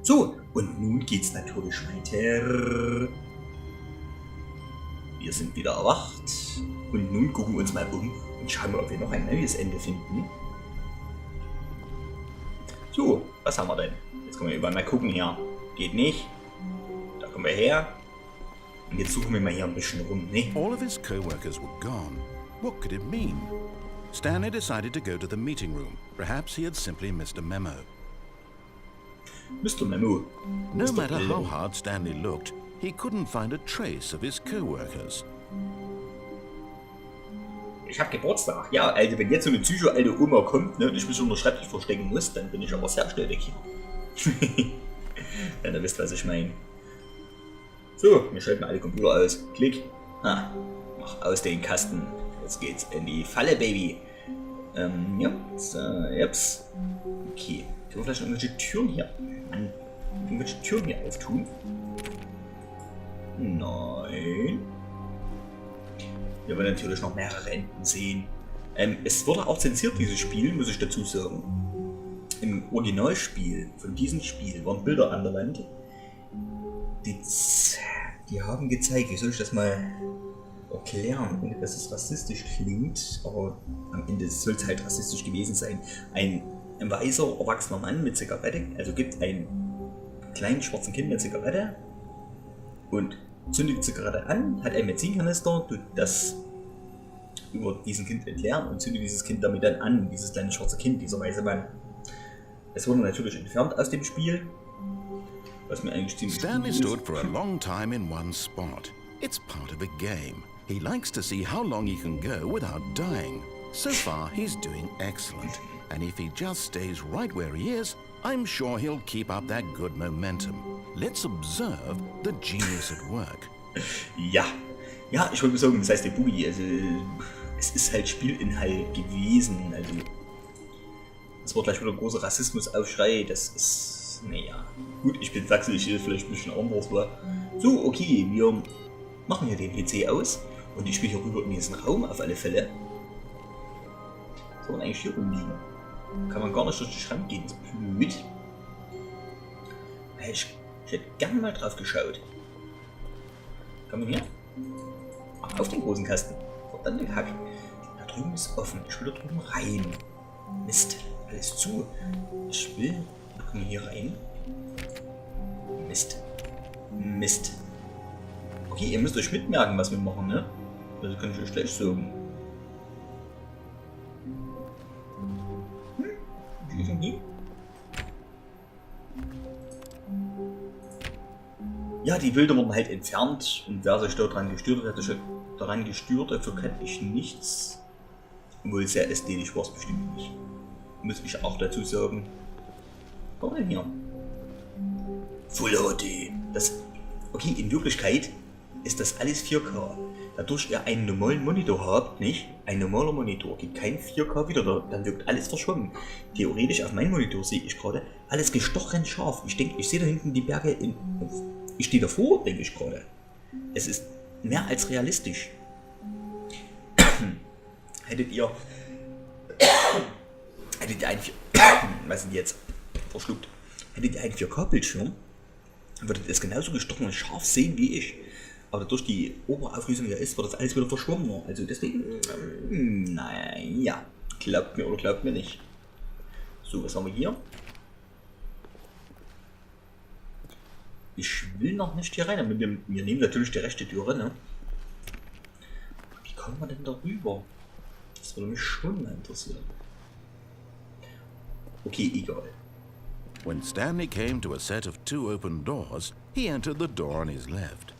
So, und nun geht's natürlich weiter. Wir sind wieder erwacht. Und nun gucken wir uns mal um und schauen mal, ob wir noch ein neues Ende finden. So, was haben wir denn? Jetzt können wir überall mal gucken hier. Geht nicht. Da kommen wir her. Und jetzt suchen wir mal hier ein bisschen rum, ne? All of his co-workers were gone. What could it mean? Stanley decided to go to the meeting room. Perhaps he had simply missed a memo. Mr. Memo. No matter how hard Stanley looked, he couldn't find a trace of his co-workers. Ich hab Geburtstag. Ja, also wenn jetzt so eine psycho-alte Oma kommt, ne, und ich mich unter Schreibtisch verstecken muss, dann bin ich aber sehr schnell weg hier. Wenn ihr wisst, was ich meine. So, wir schalten alle Computer aus. Klick. Ah, mach aus den Kasten. Jetzt geht's in die Falle, Baby. Ja, so, jetzt. Okay. Können wir vielleicht irgendwelche Türen hier? Mann, irgendwelche Türen hier auftun? Nein. Wir wollen natürlich noch mehrere Enden sehen. Es wurde auch zensiert, dieses Spiel, muss ich dazu sagen. Im Originalspiel von diesem Spiel waren Bilder an der Wand. Die haben gezeigt, wie soll ich das mal erklären, ohne dass es rassistisch klingt, aber am Ende soll es halt rassistisch gewesen sein. Ein weißer, erwachsener Mann mit Zigarette, also gibt einen kleinen schwarzen Kind mit Zigarette und zündet die Zigarette an, hat einen Benzinkanister, tut das über diesen Kind entleeren und zündet dieses Kind damit dann an, dieses kleine schwarze Kind, dieser weiße Mann. Es wurde natürlich entfernt aus dem Spiel, was mir eigentlich ziemlich Stanley stood for a long time in one spot. It's part of a game. He likes to see how long he can go without dying. So far, he's doing excellent. And if he just stays right where he is, I'm sure he'll keep up that good momentum. Let's observe the genius at work. Ja, ich wollte sagen, das heißt der Boogie, also es ist halt Spielinhalt gewesen, also es wird gleich wieder ein großer Rassismusaufschrei, das ist, naja, gut, ich bin Sachse, ich vielleicht ein bisschen anders, war. So, okay, wir machen hier den PC aus und ich spiele hier rüber in diesen Raum auf alle Fälle. Soll man eigentlich hier rumliegen? Kann man gar nicht durch den Schrank gehen, das ist blöd. Ich hätte gerne mal drauf geschaut. Kann man hier? Ach, auf den großen Kasten. Verdammte Hack. Da drüben ist offen. Ich will da drüben rein. Mist. Alles zu. Ich will. Kommen wir hier rein? Mist. Okay, ihr müsst euch mitmerken, was wir machen, ne? Das kann ich euch gleich sagen. Wie sind die? Ja, die Bilder wurden halt entfernt und wer sich daran gestört hat, dafür kann ich nichts. Obwohl sehr ästhetisch war es bestimmt nicht. Muss ich auch dazu sagen. Komm mal hier. Full HD. Okay, in Wirklichkeit ist das alles 4K. Dadurch ihr einen normalen Monitor habt, nicht? Ein normaler Monitor gibt kein 4K wieder, dann wirkt alles verschwommen. Theoretisch auf meinem Monitor sehe ich gerade alles gestochen scharf. Ich denke, ich sehe da hinten die Berge ich stehe davor, denke ich gerade. Es ist mehr als realistisch. Hättet ihr einen was sind die jetzt? Verschluckt. Hättet ihr einen 4K-Bildschirm, würdet ihr es genauso gestochen und scharf sehen wie ich. Aber durch die Oberauflösung ja ist, wird das alles wieder verschwommen. Also deswegen, naja, glaubt mir oder glaubt mir nicht. So, was haben wir hier? Ich will noch nicht hier rein, aber wir nehmen natürlich die rechte Tür, ne? Wie kommen wir denn da rüber? Das würde mich schon mal interessieren. Okay, egal. When Stanley came to a set of 2 open doors, he entered the door on his left.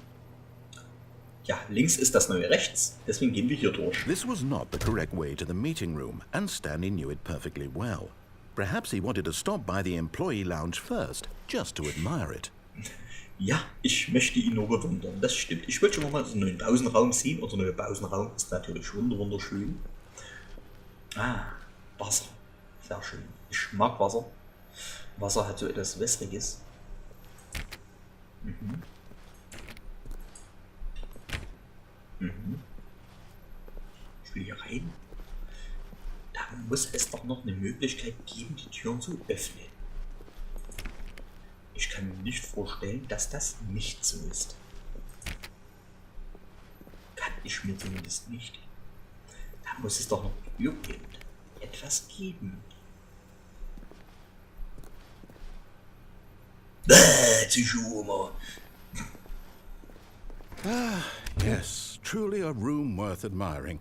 Ja, links ist das neue rechts, deswegen gehen wir hier durch. This was not the correct way to the meeting room, and Stanley knew it perfectly well. Perhaps he wanted to stop by the employee lounge first, just to admire it. Ja, ich möchte ihn nur bewundern, das stimmt. Ich wollte schon mal so einen neuen Pausenraum sehen. Unser neuer Pausenraum ist natürlich wunderschön. Ah, Wasser. Sehr schön. Ich mag Wasser. Wasser hat so etwas Wässriges. Ich will hier rein. Da muss es doch noch eine Möglichkeit geben, die Türen zu öffnen. Ich Ich kann mir nicht vorstellen, dass das nicht so ist. Kann ich mir zumindest nicht. Da muss es doch noch etwas geben. Psychoma. Yes, truly a room worth admiring.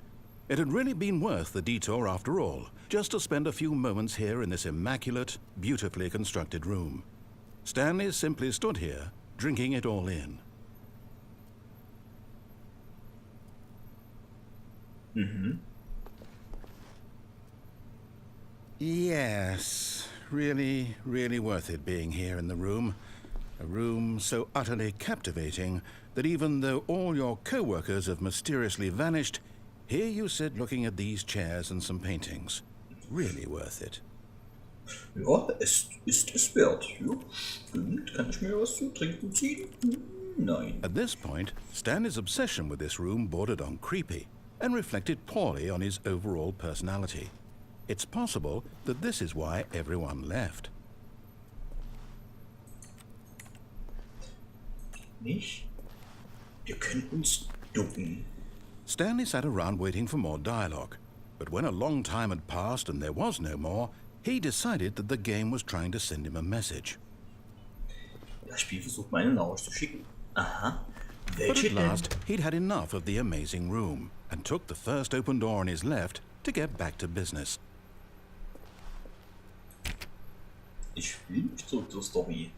It had really been worth the detour after all, just to spend a few moments here in this immaculate, beautifully constructed room. Stanley simply stood here, drinking it all in. Yes, really, really worth it being here in the room. A room so utterly captivating that even though all your co-workers have mysteriously vanished, here you sit looking at these chairs and some paintings. Really worth it. Ja, es ist es wert. Ja, stimmt. Kann ich mir was zu trinken ziehen? Nein. At this point, Stanley's obsession with this room bordered on creepy and reflected poorly on his overall personality. It's possible that this is why everyone left. Nicht? Wir können uns ducken. Stanley sat around waiting for more dialogue, but when a long time had passed and there was no more, he decided that the game was trying to send him a message. Das Spiel versucht meine Nachricht zu schicken. Aha. But Welche at denn? last, he'd had enough of the amazing room and took the first open door on his left to get back to business. Ich will nicht zurück zur Story.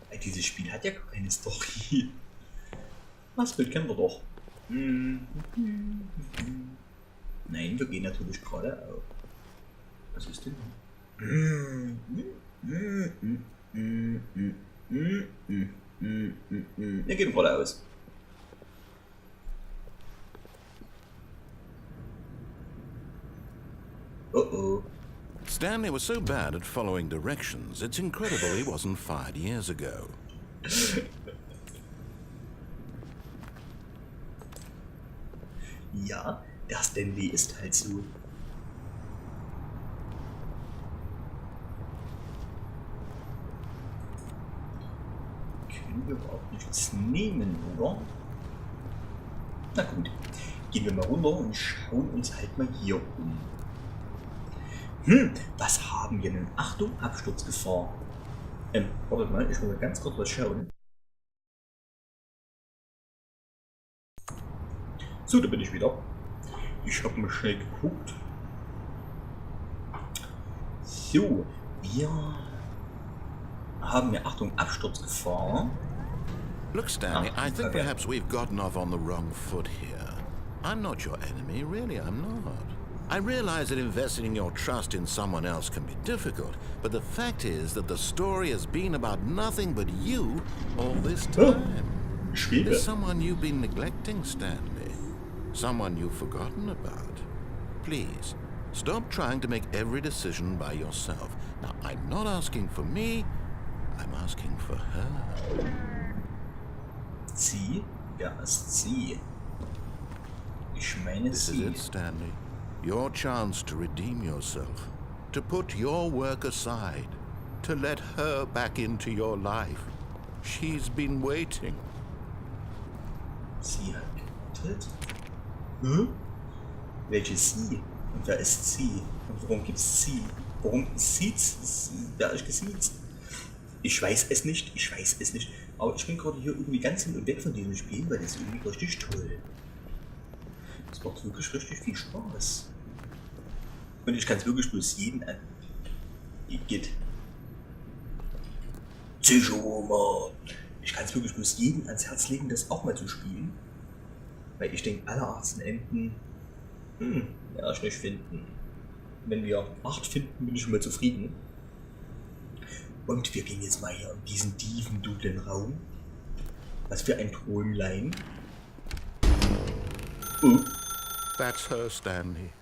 Weil dieses Spiel hat ja gar keine Story. Das Bild kennen wir doch. Nein, wir gehen natürlich geradeaus. Was ist denn? Wir gehen geradeaus. Oh oh. Stanley was so bad at following directions, it's incredible he wasn't fired years ago. Ja, der Stanley ist halt so. Können wir überhaupt nichts nehmen, oder? Na gut, gehen wir mal runter und schauen uns halt mal hier um. Was haben wir denn? Achtung, Absturzgefahr. Warte mal, ich muss mal ganz kurz was schauen. So, da bin ich wieder. Ich habe mal schnell geguckt. So, wir haben ja, Achtung, Absturzgefahr. Look, Stanley, I think perhaps we've gotten off on the wrong foot here. I'm not your enemy, really, I'm not. I realize that investing your trust in someone else can be difficult, but the fact is that the story has been about nothing but you all this time. There's someone you've been neglecting, Stanley. Someone you've forgotten about. Please, stop trying to make every decision by yourself. Now, I'm not asking for me, I'm asking for her. Sie? Wer ist sie? Ich meine This sie. is it, Stanley. Your chance to redeem yourself, to put your work aside, to let her back into your life. She's been waiting. Sie hat getötet? Hm? Welche sie? Und wer ist sie? Und warum gibt's sie? Warum sieht's? Wer ist gesiezt? Ich weiß es nicht, Aber ich bin gerade hier irgendwie ganz hin und weg von diesem Spiel, weil das ist irgendwie richtig toll. Es macht wirklich richtig viel Spaß. Und ich kann es wirklich bloß jeden an. Geht. Psychoma. Ich kann es wirklich bloß jedem ans Herz legen, das auch mal zu spielen. Weil ich denke, alle 18 Enden ja, ich nicht finden. Wenn wir 8 finden, bin ich schon mal zufrieden. Und wir gehen jetzt mal hier in diesen tiefen, dunklen Raum. Was für ein Träumlein. That's her, Stanley.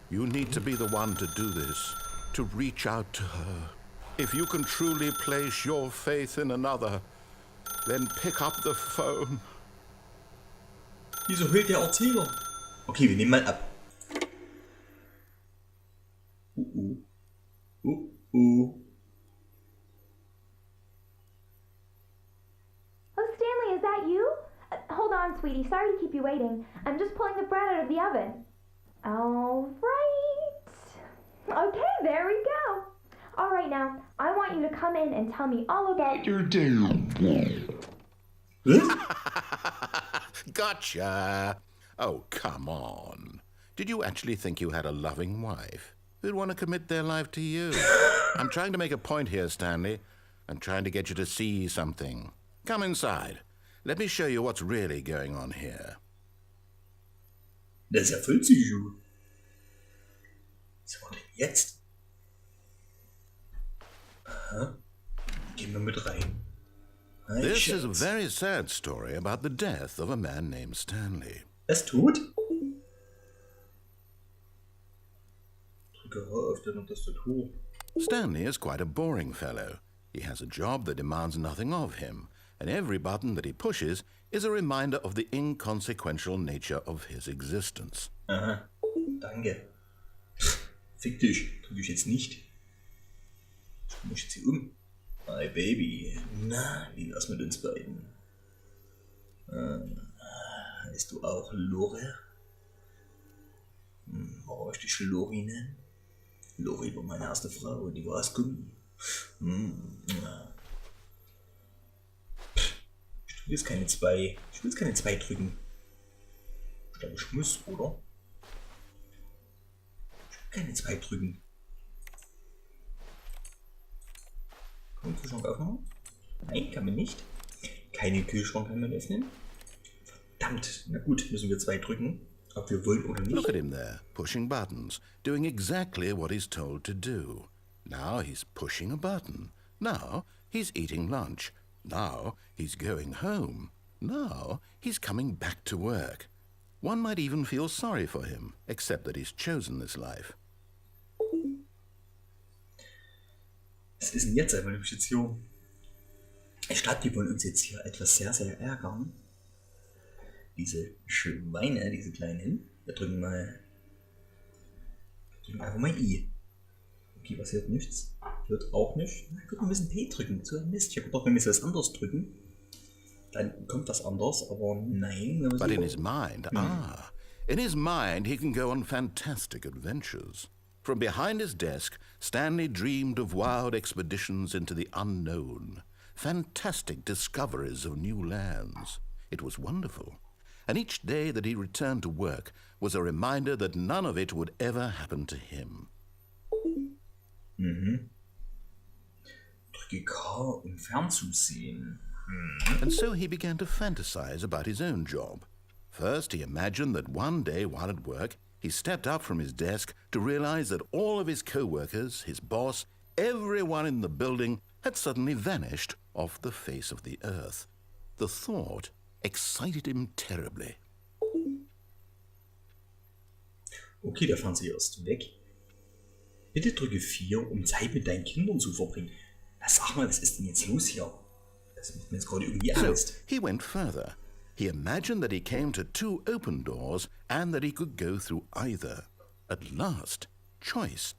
You need to be the one to do this, to reach out to her. If you can truly place your faith in another, then pick up the phone. Wieso heult der Erzähler? Okay, wir nehmen mal ab. sweetie. Sorry to keep you waiting. I'm just pulling the bread out of the oven. All right. Okay, there we go. All right, now, I want you to come in and tell me all about your day. Gotcha! Oh, come on. Did you actually think you had a loving wife who'd want to commit their life to you? I'm trying to make a point here, Stanley. I'm trying to get you to see something. Come inside. Let me show you what's really going on here. Das erfüllt sich schon. Was war denn jetzt? Aha. Gehen wir mit rein. This is a very sad story about the death of a man named Stanley. Es tut? Drücke auf deiner Tastatur. Stanley is quite a boring fellow. He has a job that demands nothing of him, and every button that he pushes is a reminder of the inconsequential nature of his existence. Aha, danke. Fick dich, drücke ich jetzt nicht. Ich muss jetzt hier um. Hi Baby, na, wie wär's mit uns beiden? Heißt du auch Lore? Warum ich dich Lori nennen? Lori war meine erste Frau, die war Gummi. Ich drücke jetzt keine 2. Ich will jetzt keine 2 drücken. Ich glaube, ich muss, oder? Ich will keine 2 drücken. Kann man den Kühlschrank aufmachen? Nein, kann man nicht. Keinen Kühlschrank kann man öffnen. Verdammt, na gut, müssen wir 2 drücken. Ob wir wollen oder nicht. Look at him there, pushing buttons, doing exactly what he's told to do. Now he's pushing a button. Now he's eating lunch. Now he's going home. Now he's coming back to work. One might even feel sorry for him, except that he's chosen this life. Was ist denn jetzt einmal jetzt hier? Ich glaube, die wollen uns jetzt hier etwas sehr, sehr ärgern. Diese Schweine, diese kleinen. Wir drücken einfach mal I. Okay, passiert nichts. Wird auch nicht. Na gut, wir müssen P drücken. So ein Mist. Ich habe gedacht, wir müssen was anderes drücken. Dann kommt was anderes, aber nein. But in his mind, in his mind he can go on fantastic adventures. From behind his desk, Stanley dreamed of wild expeditions into the unknown, fantastic discoveries of new lands. It was wonderful. And each day that he returned to work was a reminder that none of it would ever happen to him. Drücke K, um fernzusehen. And so he began to fantasize about his own job. First, he imagined that one day while at work, he stepped up from his desk to realize that all of his co-workers, his boss, everyone in the building had suddenly vanished off the face of the earth. The thought excited him terribly. Okay, der Fernseher ist weg. Bitte drücke 4, um Zeit mit deinen Kindern zu verbringen. Na, sag mal, was ist denn jetzt los hier? Das macht mir jetzt gerade irgendwie Angst. So he went further. He imagined that he came to 2 open doors and that he could go through either. At last, choice.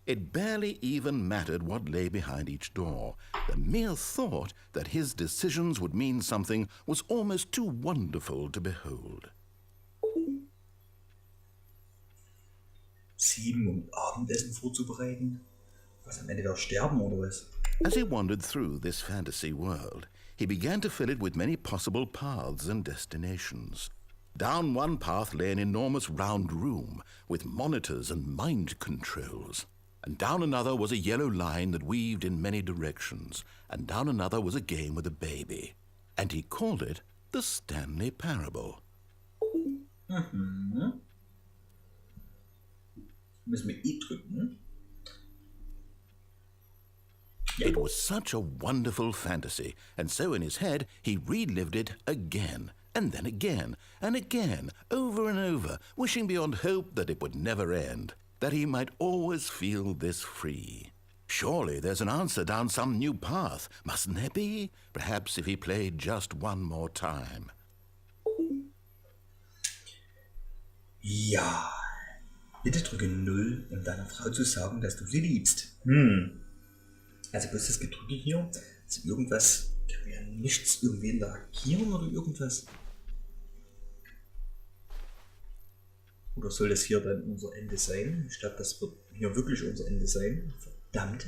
It barely even mattered what lay behind each door. The mere thought that his decisions would mean something was almost too wonderful to behold. 7, um Abendessen vorzubereiten? Was, am Ende da sterben oder was? As he wandered through this fantasy world, he began to fill it with many possible paths and destinations. Down one path lay an enormous round room with monitors and mind controls. And down another was a yellow line that weaved in many directions. And down another was a game with a baby. And he called it the Stanley Parable. Müssen wir I drücken? It was such a wonderful fantasy, and so in his head he relived it again, and then again, and again, over and over, wishing beyond hope that it would never end, that he might always feel this free. Surely there's an answer down some new path, mustn't there be? Perhaps if he played just one more time. Ja. Bitte drücke 0, um deiner Frau zu sagen, dass du sie liebst. Also bloß das Gedrücke hier. Also irgendwas, kann man ja nichts irgendwie lackieren oder irgendwas. Oder soll das hier dann unser Ende sein? Ich glaube, das wird hier wirklich unser Ende sein. Verdammt.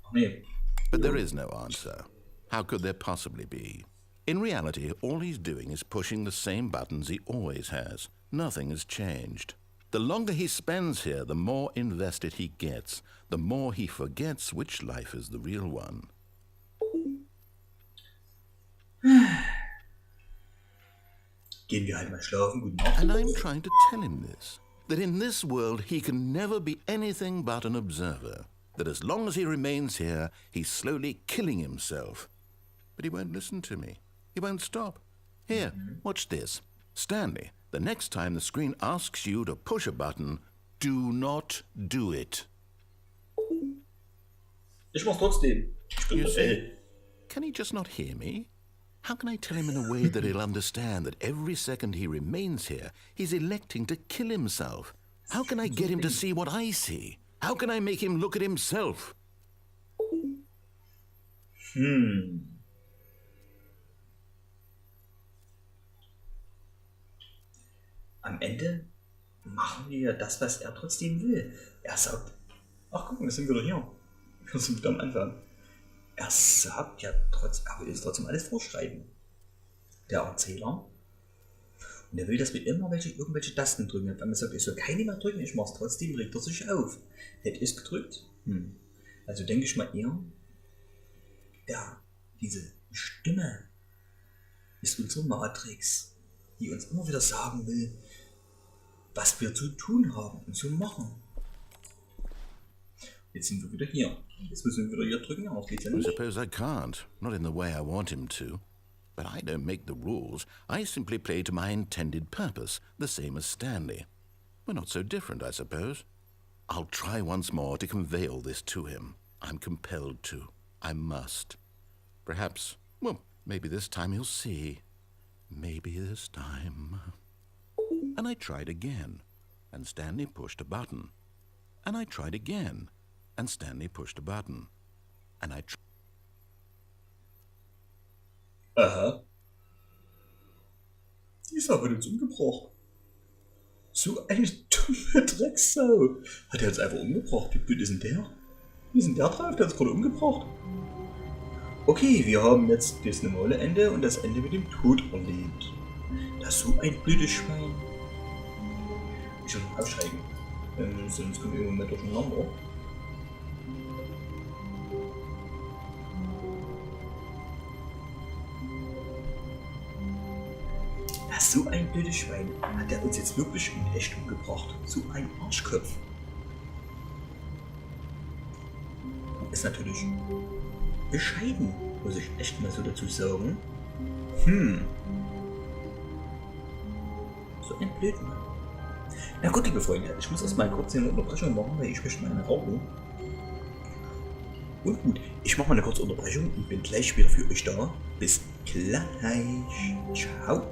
Ach nee. But there is no answer. How could there possibly be? In reality, all he's doing is pushing the same buttons he always has. Nothing has changed. The longer he spends here, the more invested he gets, the more he forgets which life is the real one. Gehen wir halt mal schlafen. Guten Nacht. And I'm trying to tell him this, that in this world he can never be anything but an observer, that as long as he remains here, he's slowly killing himself. But he won't listen to me. He won't stop. Here, watch this. Stanley, the next time the screen asks you to push a button, do not do it. Ich mach's trotzdem. Ich bin You see? Rebell. Can he just not hear me? How can I tell him in a way that he'll understand that every second he remains here, he's electing to kill himself? How can I get him to see what I see? How can I make him look at himself? Am Ende machen wir das, was er trotzdem will. Er sagt, ach guck mal, wir sind wieder hier. Wir sind wieder am Anfang. Er sagt ja er will jetzt trotzdem alles vorschreiben. Der Erzähler. Und er will, dass wir immer irgendwelche Tasten drücken. Er hat einmal gesagt, ich soll keine mehr drücken, ich mach's trotzdem, regt er sich auf. Hätte ich gedrückt. Also denke ich mal eher, diese Stimme ist unsere Matrix, die uns immer wieder sagen will, was wir zu tun haben und zu machen. Jetzt sind wir wieder hier. Jetzt müssen wir wieder hier drücken, aber das geht ja I nicht. suppose I can't, not in the way I want him to. But I don't make the rules. I simply play to my intended purpose, the same as Stanley. We're not so different, I suppose. I'll try once more to convey all this to him. I'm compelled to. I must. Perhaps, well, maybe this time he'll see. Maybe this time. And I tried again, and Stanley pushed a button. And I tried again, and Stanley pushed a button. And I Aha. Die Sache hat uns umgebracht. So eine dumme Drecksau. Hat er uns einfach umgebracht? Wie blöd ist denn der? Wie ist denn der drauf? Der hat uns gerade umgebracht. Okay, wir haben jetzt das normale Ende und das Ende mit dem Tod erlebt. Das ist so ein blödes Schwein. Ich will aufschreiben. Sonst kommen wir irgendwann mal durcheinander. Das ist so ein blödes Schwein. Hat er uns jetzt wirklich in echt umgebracht? So ein Arschkopf. Ist natürlich bescheiden, muss ich echt mal so dazu sagen. So ein Blödmann. Na gut, liebe Freunde, ich muss erstmal kurz eine Unterbrechung machen, weil ich möchte meine rauchen. Und gut, ich mache mal eine kurze Unterbrechung und bin gleich wieder für euch da. Bis gleich. Ciao.